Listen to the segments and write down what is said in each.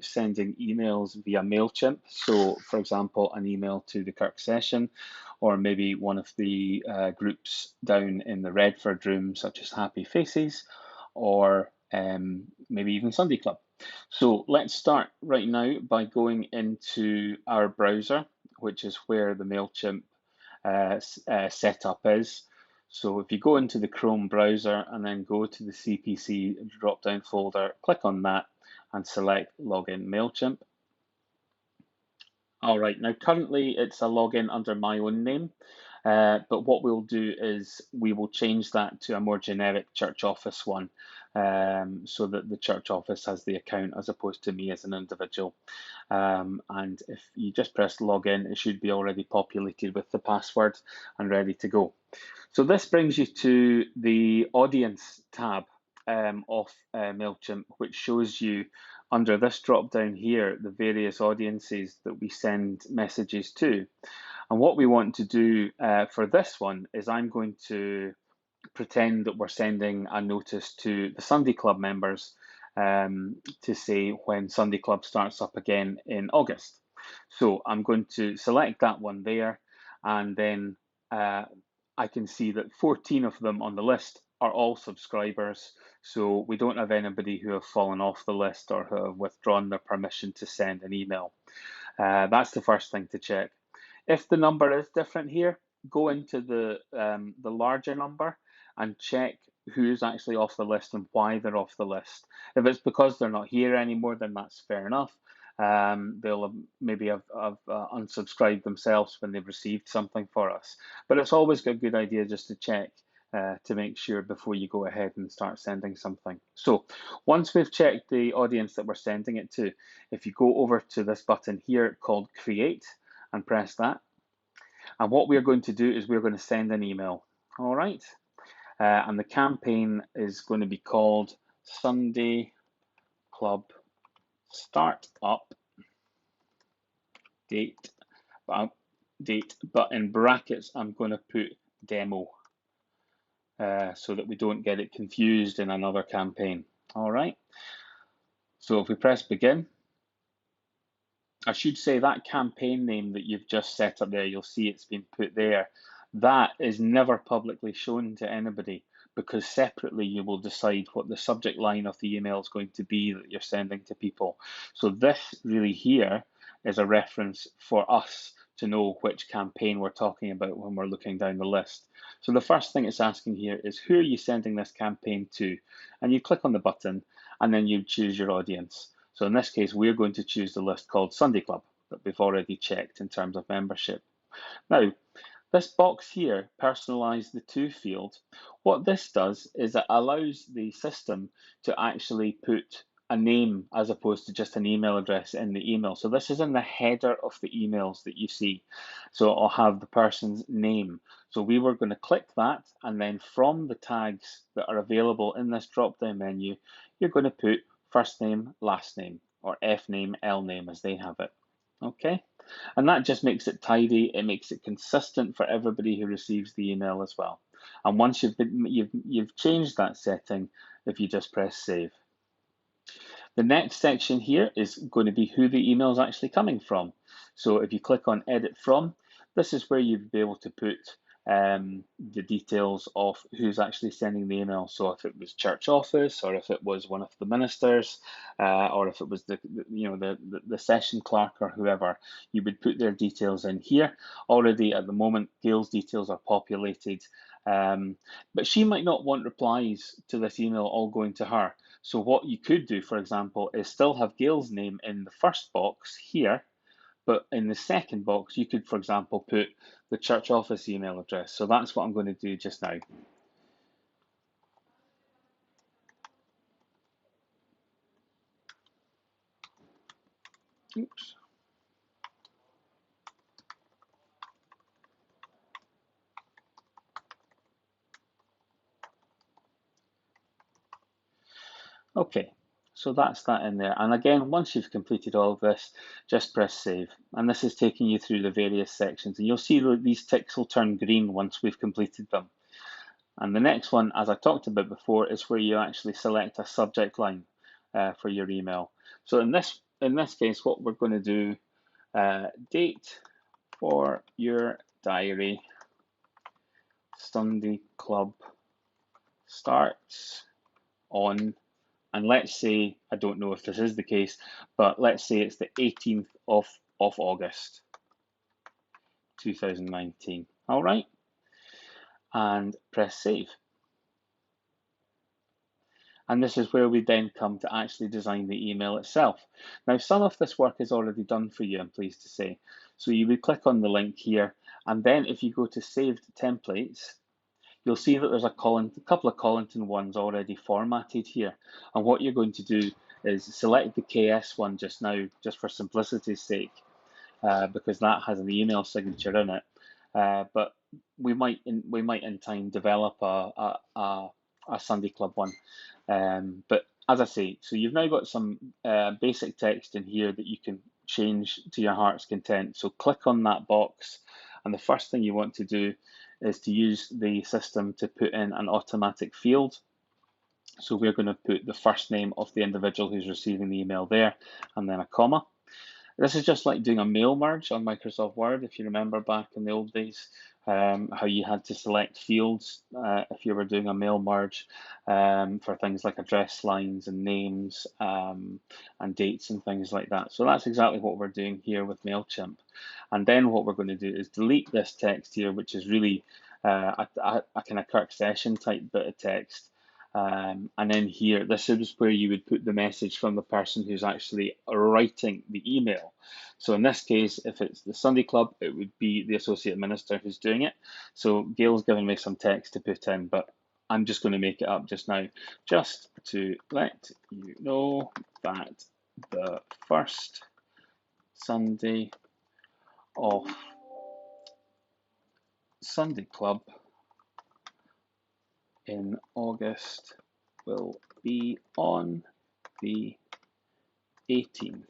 sending emails via MailChimp. So, for example, an email to the Kirk session, or maybe one of the groups down in the Redford room, such as Happy Faces, or maybe even Sunday Club. So let's start right now by going into our browser, which is where the MailChimp setup is. So if you go into the Chrome browser and then go to the CPC drop-down folder, click on that and select Login MailChimp. All right, now currently it's a login under my own name, but what we'll do is we will change that to a more generic church office one, so that the church office has the account as opposed to me as an individual. And if you just press login, it should be already populated with the password and ready to go. So this brings you to the audience tab of MailChimp, which shows you under this drop down here the various audiences that we send messages to. And what we want to do for this one is I'm going to pretend that we're sending a notice to the Sunday Club members to say when Sunday Club starts up again in August. So I'm going to select that one there, and then I can see that 14 of them on the list are all subscribers. So we don't have anybody who have fallen off the list or who have withdrawn their permission to send an email. That's the first thing to check. If the number is different here, go into the larger number and check who's actually off the list and why they're off the list. If it's because they're not here anymore, then that's fair enough. They'll maybe have unsubscribed themselves when they've received something for us. But it's always a good idea just to check to make sure before you go ahead and start sending something. So once we've checked the audience that we're sending it to, if you go over to this button here called Create and press that, and what we're going to do is we're going to send an email. All right. And the campaign is going to be called Sunday Club Startup date, but in brackets I'm going to put demo so that we don't get it confused in another campaign. All right. So if we press begin, I should say that campaign name that you've just set up there, you'll see it's been put there. That is never publicly shown to anybody, because separately you will decide what the subject line of the email is going to be that you're sending to people. So this really here is a reference for us to know which campaign we're talking about when we're looking down the list. So the first thing it's asking here is, who are you sending this campaign to? And you click on the button and then you choose your audience. So in this case, we're going to choose the list called Sunday Club that we've already checked in terms of membership. Now, this box here, personalize the to field, what this does is it allows the system to actually put a name as opposed to just an email address in the email. So this is in the header of the emails that you see. So I'll have the person's name. So we were going to click that, and then from the tags that are available in this drop-down menu, you're going to put first name, last name, or F name, L name as they have it. Okay, and that just makes it tidy. It makes it consistent for everybody who receives the email as well. And once you've changed that setting, if you just press save. The next section here is going to be who the email is actually coming from. So if you click on edit from, this is where you'd be able to put the details of who's actually sending the email. So if it was church office, or if it was one of the ministers, or if it was the session clerk or whoever, you would put their details in here. Already at the moment, Gail's details are populated, but she might not want replies to this email all going to her. So what you could do, for example, is still have Gail's name in the first box here, but in the second box, you could, for example, put the church office email address. So that's what I'm going to do just now. Oops. Okay, so that's that in there. And again, once you've completed all of this, just press save. And this is taking you through the various sections. And you'll see that these ticks will turn green once we've completed them. And the next one, as I talked about before, is where you actually select a subject line for your email. So in this in this case, what we're going to do, date for your diary, Sunday Club starts on, and let's say, I don't know if this is the case, but let's say it's the 18th of August 2019. All right, and press save. And this is where we then come to actually design the email itself. Now, some of this work is already done for you, I'm pleased to say. So you would click on the link here, and then if you go to saved templates, you'll see that there's a couple of Colinton ones already formatted here. And what you're going to do is select the KS one just now, just for simplicity's sake, because that has an email signature in it. But we might in time develop a Sunday Club one. But as I say, so you've now got some basic text in here that you can change to your heart's content. So click on that box, and the first thing you want to do is to use the system to put in an automatic field. So we're going to put the first name of the individual who's receiving the email there, and then a comma. This is just like doing a mail merge on Microsoft Word, if you remember back in the old days, how you had to select fields if you were doing a mail merge for things like address lines and names and dates and things like that. So that's exactly what we're doing here with MailChimp. And then what we're going to do is delete this text here, which is really a kind of Kirk session type bit of text. And then here, this is where you would put the message from the person who's actually writing the email. So in this case, if it's the Sunday Club, it would be the associate minister who's doing it. So Gail's given me some text to put in, but I'm just going to make it up just now, just to let you know that the first Sunday of Sunday Club in August will be on the 18th.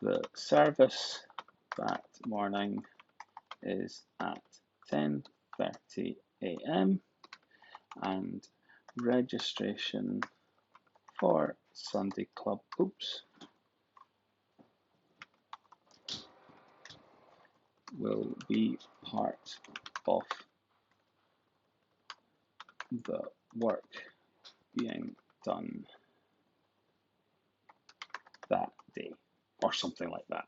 The service that morning is at 10:30 a.m. and registration for Sunday Club will be part of the work being done that day, or something like that.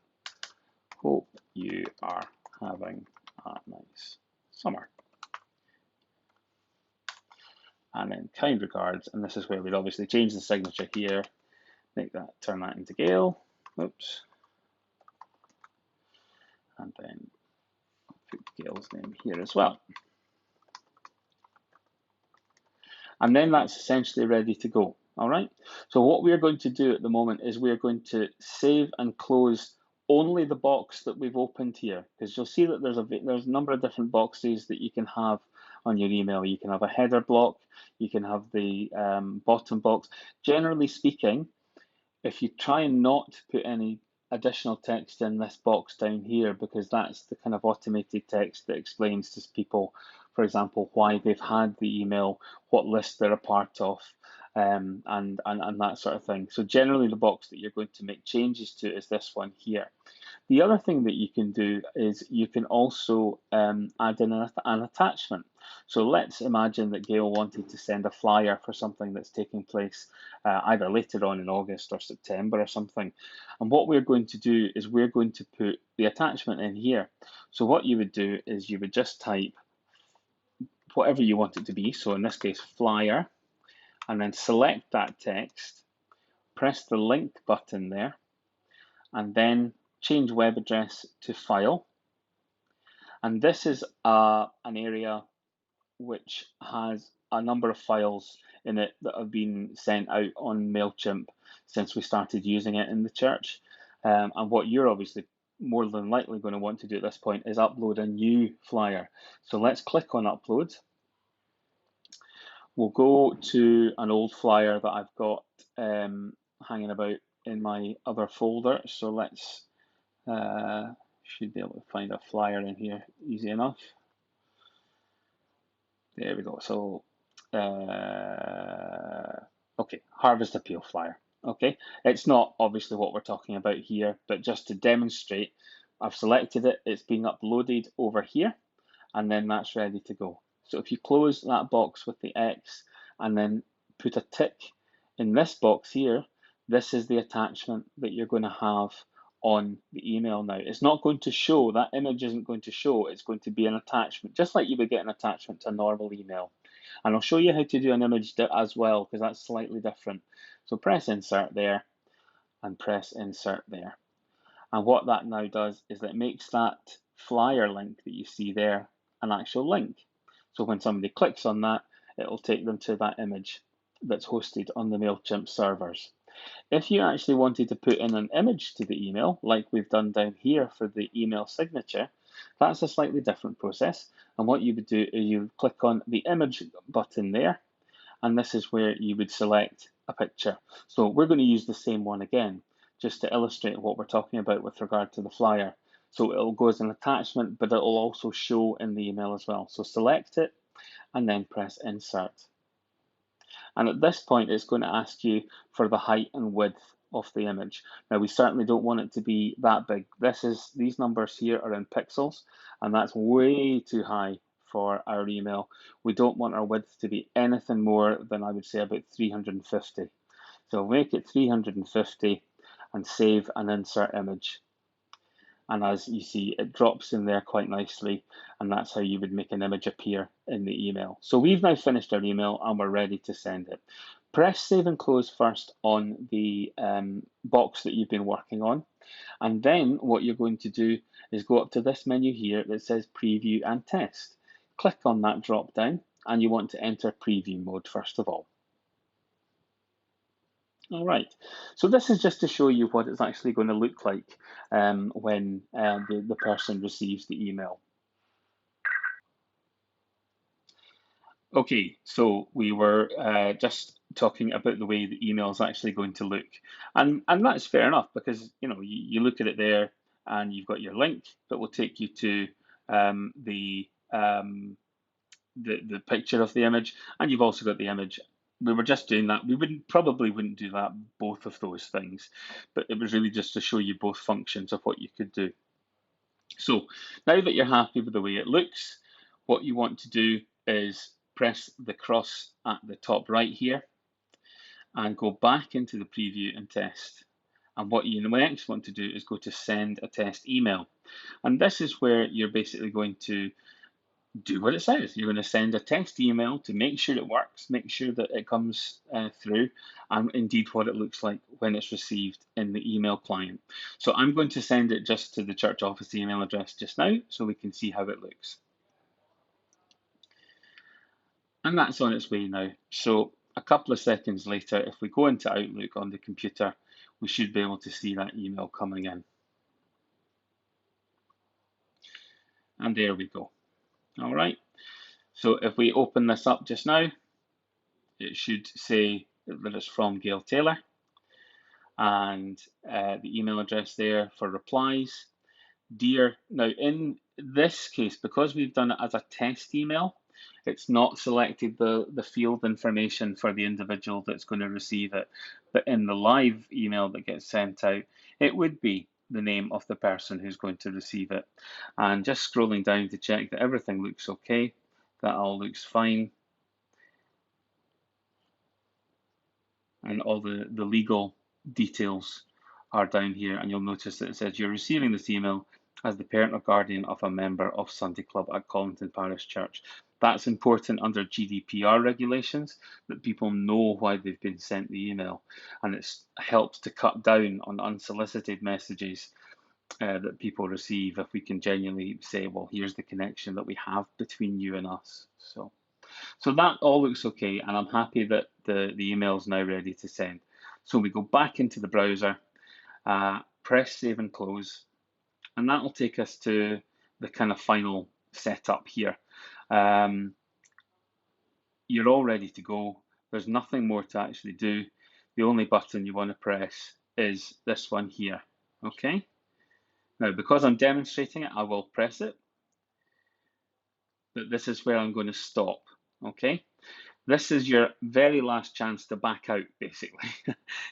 Hope you are having a nice summer. And then kind regards, and this is where we'd obviously change the signature here, turn that into Gail. Oops. And then put Gail's name here as well. And then that's essentially ready to go. All right. So what we're going to do at the moment is we're going to save and close only the box that we've opened here, because you'll see that there's a number of different boxes that you can have on your email. You can have a header block, you can have the bottom box. Generally speaking, if you try and not put any additional text in this box down here, because that's the kind of automated text that explains to people, for example, why they've had the email, what list they're a part of, and that sort of thing. So generally the box that you're going to make changes to is this one here. The other thing that you can do is you can also add in an attachment. So let's imagine that Gail wanted to send a flyer for something that's taking place either later on in August or September or something. And what we're going to do is we're going to put the attachment in here. So what you would do is you would just type whatever you want it to be. So in this case, flyer, and then select that text, press the link button there, and then change web address to file. And this is an area which has a number of files in it that have been sent out on MailChimp since we started using it in the church. And what you're obviously more than likely going to want to do at this point is upload a new flyer. So let's click on upload. We'll go to an old flyer that I've got hanging about in my other folder. So let's should be able to find a flyer in here easy enough. There we go. So okay, Harvest Appeal flyer. Okay, it's not obviously what we're talking about here, but just to demonstrate, I've selected it, it's being uploaded over here, and then that's ready to go. So if you close that box with the X and then put a tick in this box here, this is the attachment that you're going to have on the email now. It's not going to show, that image isn't going to show, it's going to be an attachment, just like you would get an attachment to a normal email. And I'll show you how to do an image as well, because that's slightly different. So press insert there and press insert there. And what that now does is that it makes that flyer link that you see there an actual link. So when somebody clicks on that, it will take them to that image that's hosted on the MailChimp servers. If you actually wanted to put in an image to the email, like we've done down here for the email signature, that's a slightly different process. And what you would do is you would click on the image button there, and this is where you would select a picture. So we're going to use the same one again, just to illustrate what we're talking about with regard to the flyer. So it'll go as an attachment, but it'll also show in the email as well. So select it and then press insert. And at this point, it's going to ask you for the height and width of the image. Now, we certainly don't want it to be that big. These numbers here are in pixels, and that's way too high for our email. We don't want our width to be anything more than, I would say, about 350. So we'll make it 350 and save and insert image. And as you see, it drops in there quite nicely, and that's how you would make an image appear in the email. So we've now finished our email and we're ready to send it. Press save and close first on the box that you've been working on, and then what you're going to do is go up to this menu here that says preview and test. Click on that drop down, and you want to enter preview mode first of all. All right, so this is just to show you what it's actually going to look like when the person receives the email. Okay, so we were just talking about the way the email is actually going to look, and that's fair enough because you look at it there, and you've got your link that will take you to the picture of the image, and you've also got the image. We were just doing that. We probably wouldn't do that, both of those things, but it was really just to show you both functions of what you could do. So now that you're happy with the way it looks, what you want to do is press the cross at the top right here and go back into the preview and test. And what you next want to do is go to send a test email. And this is where you're basically going to do what it says. You're going to send a test email to make sure it works, make sure that it comes through, and indeed what it looks like when it's received in the email client. So I'm going to send it just to the church office email address just now so we can see how it looks. And that's on its way now. So a couple of seconds later, if we go into Outlook on the computer, we should be able to see that email coming in. And there we go. All right. So if we open this up just now, it should say that it's from Gail Taylor, and the email address there for replies. Dear, now in this case, because we've done it as a test email, it's not selected the field information for the individual that's going to receive it. But in the live email that gets sent out, it would be the name of the person who's going to receive it. And just scrolling down to check that everything looks okay, that all looks fine. And all the legal details are down here, and you'll notice that it says you're receiving this email as the parent or guardian of a member of Sunday Club at Colinton Parish Church. That's important under GDPR regulations, that people know why they've been sent the email, and it helps to cut down on unsolicited messages that people receive if we can genuinely say, well, here's the connection that we have between you and us. So that all looks okay, and I'm happy that the email is now ready to send. So we go back into the browser, press save and close, and that will take us to the kind of final setup here. You're all ready to go. There's nothing more to actually do. The only button you want to press is this one here, okay? Now, because I'm demonstrating it, I will press it, but this is where I'm going to stop, okay? This is your very last chance to back out, basically.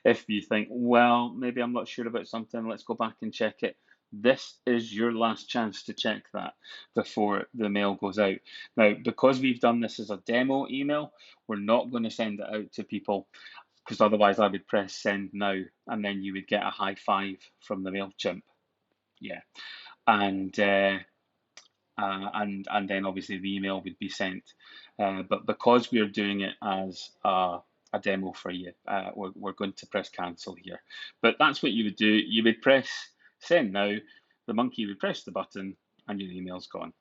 If you think, well, maybe I'm not sure about something, let's go back and check it. This is your last chance to check that before the mail goes out. Now, because we've done this as a demo email, we're not going to send it out to people, because otherwise I would press send now and then you would get a high five from the MailChimp. Yeah. And and then obviously the email would be sent. But because we're doing it as a demo for you, we're going to press cancel here. But that's what you would do. You would press send now, the monkey would press the button, and your email's gone.